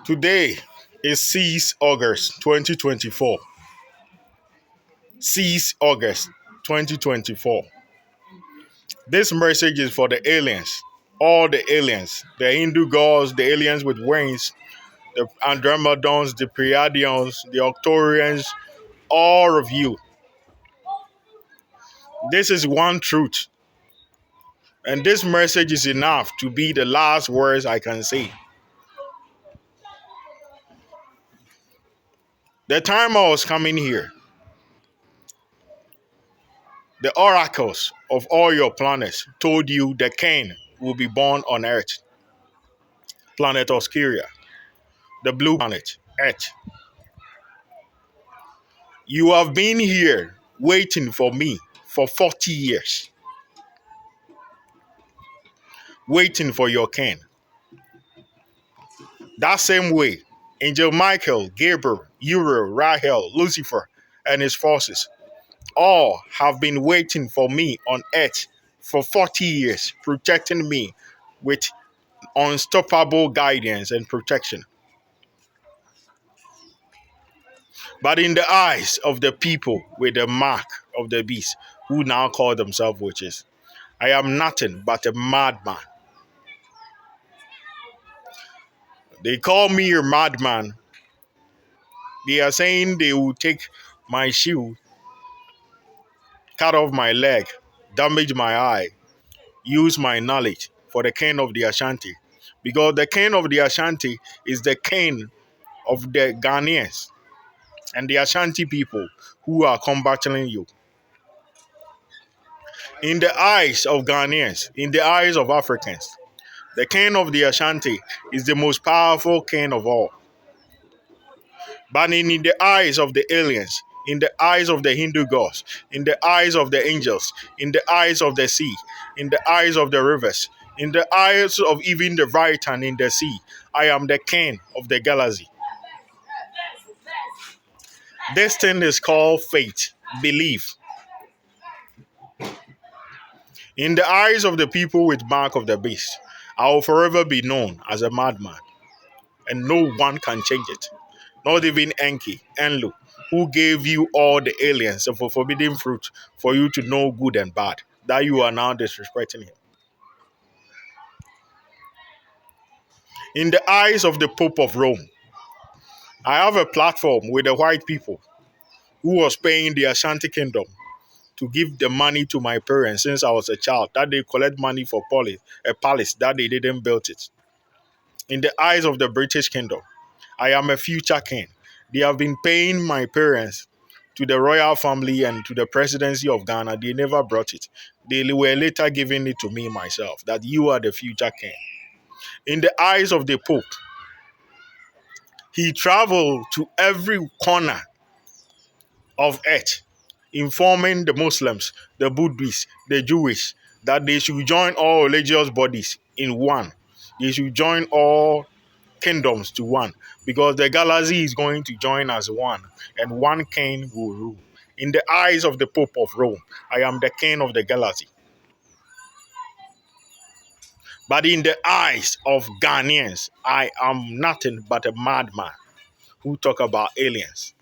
Today is 6 August 2024. 6 August 2024. This message is for the aliens. All the aliens. The Hindu gods, the aliens with wings, the Andromedons, the Pleiadians, the Octorians, all of you. This is one truth. And this message is enough to be the last words I can say. The time I was coming here, the oracles of all your planets told you the Cain will be born on Earth, planet Oscuria, the blue planet, Earth. You have been here waiting for me for 40 years, waiting for your Cain. That same way, Angel Michael, Gabriel, Uriel, Rahel, Lucifer, and his forces all have been waiting for me on Earth for 40 years, protecting me with unstoppable guidance and protection. But in the eyes of the people with the mark of the beast, who now call themselves witches, I am nothing but a madman. They call me a madman. They are saying they will take my shoe, cut off my leg, damage my eye, use my knowledge for the king of the Ashanti. Because the king of the Ashanti is the king of the Ghanaians and the Ashanti people who are combating you. In the eyes of Ghanaians, in the eyes of Africans, the king of the Ashanti is the most powerful king of all. But in the eyes of the aliens, in the eyes of the Hindu gods, in the eyes of the angels, in the eyes of the sea, in the eyes of the rivers, in the eyes of even the Vitan in the sea, I am the king of the galaxy. This thing is called faith, belief. In the eyes of the people with mark of the beast, I will forever be known as a madman, and no one can change it. Not even Enki, Enlu, who gave you all the aliens of a forbidden fruit for you to know good and bad, that you are now disrespecting him. In the eyes of the Pope of Rome, I have a platform with the white people who was paying the Ashanti Kingdom to give the money to my parents since I was a child, that they collect money for a palace that they didn't build it. In the eyes of the British Kingdom, I am a future king. They have been paying my parents to the royal family and to the presidency of Ghana. They never brought it. They were later giving it to me myself, that you are the future king. In the eyes of the Pope, he traveled to every corner of earth, informing the Muslims, the Buddhists, the Jewish, that they should join all religious bodies in one. They should join all kingdoms to one, because the galaxy is going to join as one, and one king will rule. In the eyes of the Pope of Rome, I am the king of the galaxy. But in the eyes of Ghanaians, I am nothing but a madman who talk about aliens.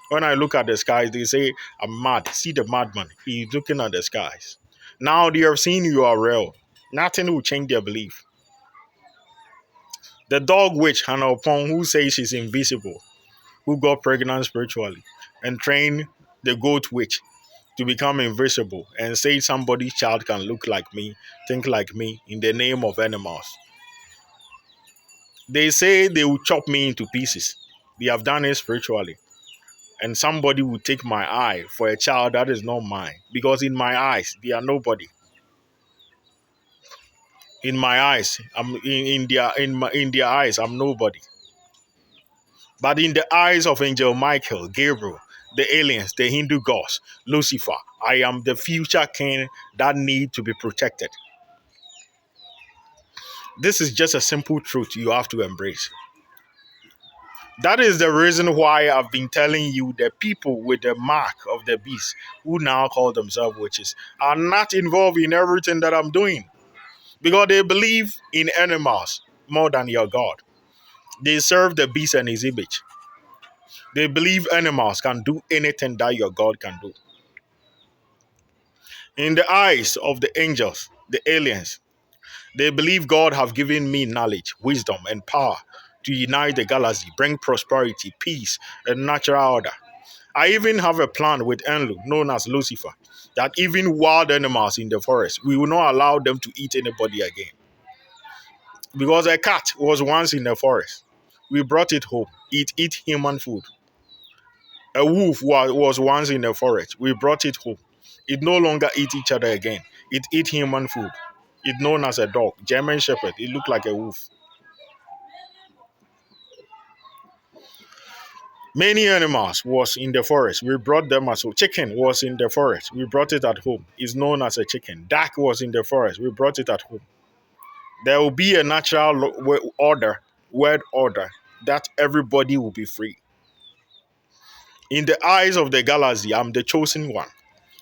When I look at the skies, they say, I'm mad. See the madman. He's looking at the skies. Now they have seen you are real. Nothing will change their belief. The dog witch, Hannah Opong, who says she's invisible, who got pregnant spiritually and trained the goat witch to become invisible and say somebody's child can look like me, think like me in the name of animals. They say they will chop me into pieces. They have done it spiritually. And somebody will take my eye for a child that is not mine. Because in my eyes, they are nobody. In my eyes, in their eyes, I'm nobody. But in the eyes of Angel Michael, Gabriel, the aliens, the Hindu gods, Lucifer, I am the future king that need to be protected. This is just a simple truth you have to embrace. That is the reason why I've been telling you the people with the mark of the beast, who now call themselves witches, are not involved in everything that I'm doing, because they believe in animals more than your God. They serve the beast and his image. They believe animals can do anything that your God can do. In the eyes of the angels, the aliens, they believe God have given me knowledge, wisdom, and power to unite the galaxy, bring prosperity, peace, and natural order. I even have a plan with Enlu, known as Lucifer, that even wild animals in the forest, we will not allow them to eat anybody again. Because a cat was once in the forest. We brought it home. It eat human food. A wolf was once in the forest. We brought it home. It no longer eat each other again. It eat human food. It known as a dog, German Shepherd. It looked like a wolf. Many animals was in the forest. We brought them as well. Chicken was in the forest. We brought it at home. It's known as a chicken. Duck was in the forest. We brought it at home. There will be a natural order, word order, that everybody will be free. In the eyes of the galaxy, I'm the chosen one.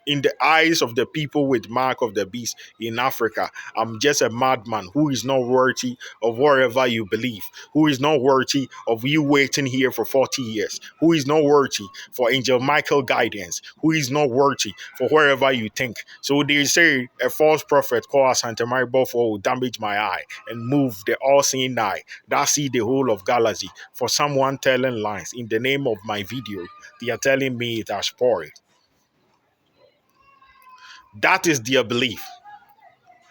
In the eyes of the people with mark of the beast in Africa, I'm just a madman who is not worthy of whatever you believe, who is not worthy of you waiting here for 40 years, who is not worthy for Angel Michael guidance, who is not worthy for wherever you think. So they say a false prophet called Asante Maribofo will damage my eye and move the all-seeing eye that see the whole of galaxy. For someone telling lies in the name of my video, they are telling me it has spoiled. That is their belief.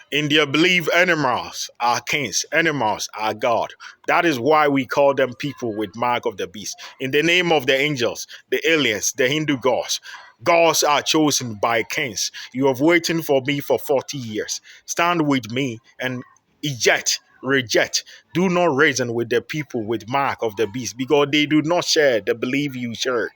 In their belief, animals are kings, animals are God. That is why we call them people with mark of the beast. In the name of the angels, the aliens, the Hindu gods, gods are chosen by kings. You have waited for me for 40 years. Stand with me and eject, reject. Do not reason with the people with mark of the beast because they do not share the belief you share.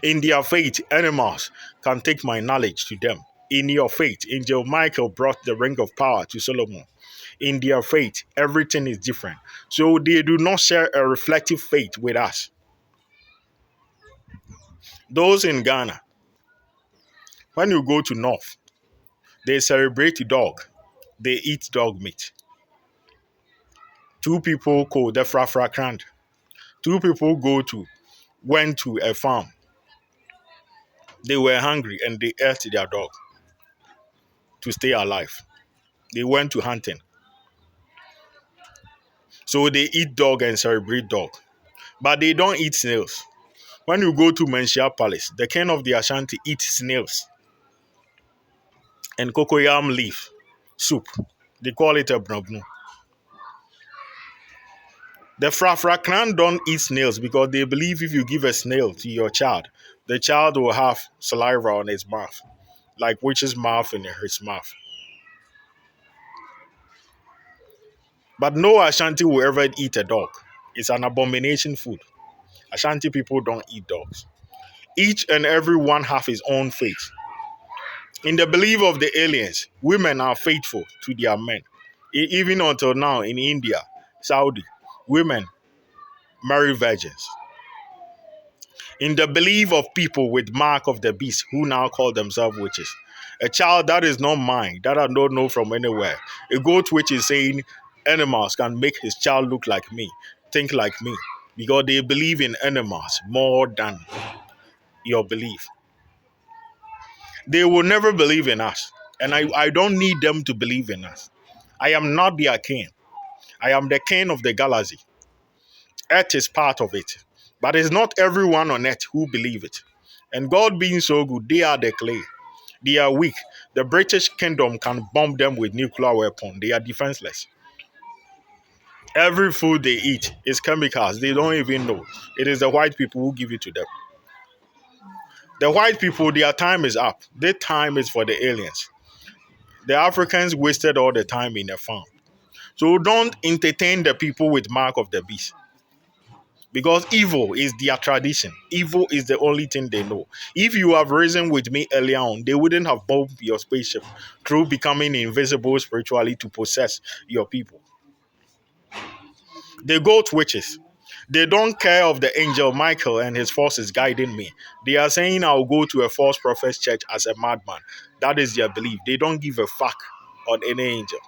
In their faith, animals can take my knowledge to them. In your faith, Angel Michael brought the ring of power to Solomon. In their faith, everything is different. So they do not share a reflective faith with us. Those in Ghana, when you go to North, they celebrate dog. They eat dog meat. Two people called the Frafra Krant. Two people went to a farm. They were hungry and they ate their dog to stay alive. They went to hunting. So they eat dog and celebrate dog. But they don't eat snails. When you go to Menchia Palace, the king of the Ashanti eats snails and cocoyam leaf soup. They call it a brabnu. The Frafra clan don't eat snails because they believe if you give a snail to your child, the child will have saliva on his mouth, like witch's mouth in his mouth. But no Ashanti will ever eat a dog. It's an abomination food. Ashanti people don't eat dogs. Each and every one have his own faith. In the belief of the aliens, women are faithful to their men. Even until now in India, Saudi, women marry virgins. In the belief of people with mark of the beast who now call themselves witches, a child that is not mine, that I don't know from anywhere, a goat which is saying animals can make his child look like me, think like me, because they believe in animals more than your belief. They will never believe in us. And I don't need them to believe in us. I am not their king. I am the king of the galaxy. Earth is part of it. But it's not everyone on earth who believe it. And God being so good, they are the clay. They are weak. The British kingdom can bomb them with nuclear weapon. They are defenseless. Every food they eat is chemicals. They don't even know. It is the white people who give it to them. The white people, their time is up. Their time is for the aliens. The Africans wasted all the time in the farm. So don't entertain the people with mark of the beast. Because evil is their tradition. Evil is the only thing they know. If you have risen with me earlier on, they wouldn't have bombed your spaceship through becoming invisible spiritually to possess your people. They go to witches. They don't care of the angel Michael and his forces guiding me. They are saying I'll go to a false prophet's church as a madman. That is their belief. They don't give a fuck on any angel.